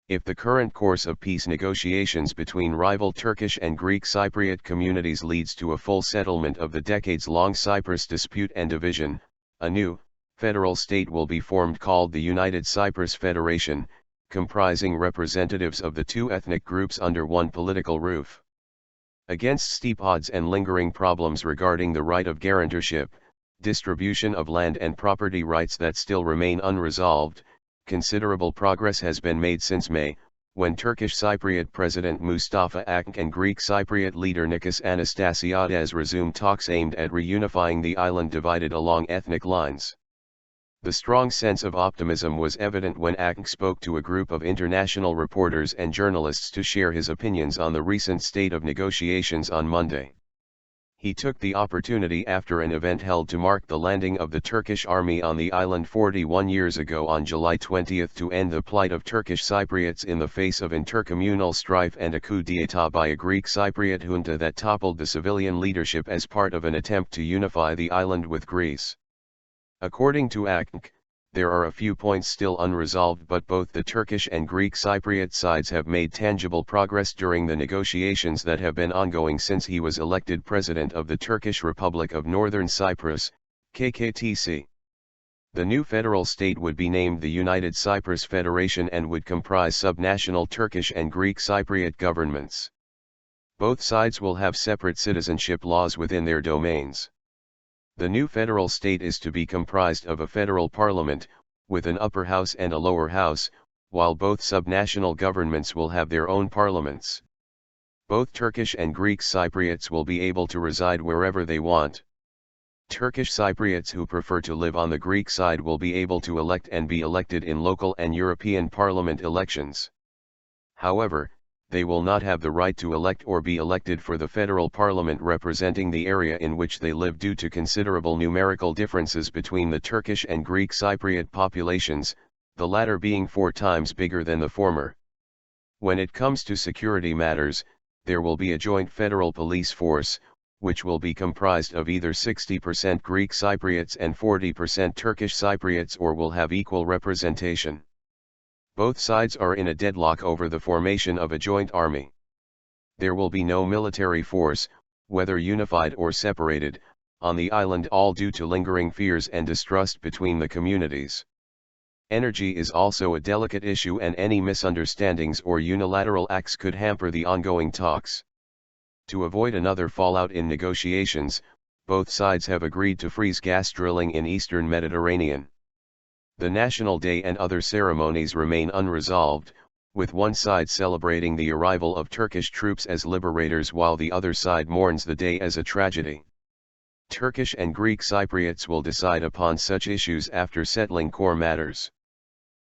If the current course of peace negotiations between rival Turkish and Greek Cypriot communities leads to a full settlement of the decades-long Cyprus dispute and division, a new, federal state will be formed called the United Cyprus Federation, comprising representatives of the two ethnic groups under one political roof. Against steep odds and lingering problems regarding the right of guarantorship, distribution of land and property rights that still remain unresolved, considerable progress has been made since May, when Turkish Cypriot President Mustafa Akıncı and Greek Cypriot leader Nicos Anastasiades resumed talks aimed at reunifying the island divided along ethnic lines. The strong sense of optimism was evident when Akıncı spoke to a group of international reporters and journalists to share his opinions on the recent state of negotiations on Monday. He took the opportunity after an event held to mark the landing of the Turkish army on the island 41 years ago on July 20 to end the plight of Turkish Cypriots in the face of inter-communal strife and a coup d'état by a Greek Cypriot junta that toppled the civilian leadership as part of an attempt to unify the island with Greece. According to Akıncı, there are a few points still unresolved, but both the Turkish and Greek Cypriot sides have made tangible progress during the negotiations that have been ongoing since he was elected president of the Turkish Republic of Northern Cyprus, KKTC. The new federal state would be named the United Cyprus Federation and would comprise subnational Turkish and Greek Cypriot governments. Both sides will have separate citizenship laws within their domains. The new federal state is to be comprised of a federal parliament, with an upper house and a lower house, while both subnational governments will have their own parliaments. Both Turkish and Greek Cypriots will be able to reside wherever they want. Turkish Cypriots who prefer to live on the Greek side will be able to elect and be elected in local and European Parliament elections. However, they will not have the right to elect or be elected for the federal parliament representing the area in which they live due to considerable numerical differences between the Turkish and Greek Cypriot populations, the latter being 4 times bigger than the former. When it comes to security matters, there will be a joint federal police force, which will be comprised of either 60% Greek Cypriots and 40% Turkish Cypriots, or will have equal representation. Both sides are in a deadlock over the formation of a joint army. There will be no military force, whether unified or separated, on the island, all due to lingering fears and distrust between the communities. Energy is also a delicate issue, and any misunderstandings or unilateral acts could hamper the ongoing talks. To avoid another fallout in negotiations, both sides have agreed to freeze gas drilling in eastern Mediterranean. The National Day and other ceremonies remain unresolved, with one side celebrating the arrival of Turkish troops as liberators while the other side mourns the day as a tragedy. Turkish and Greek Cypriots will decide upon such issues after settling core matters.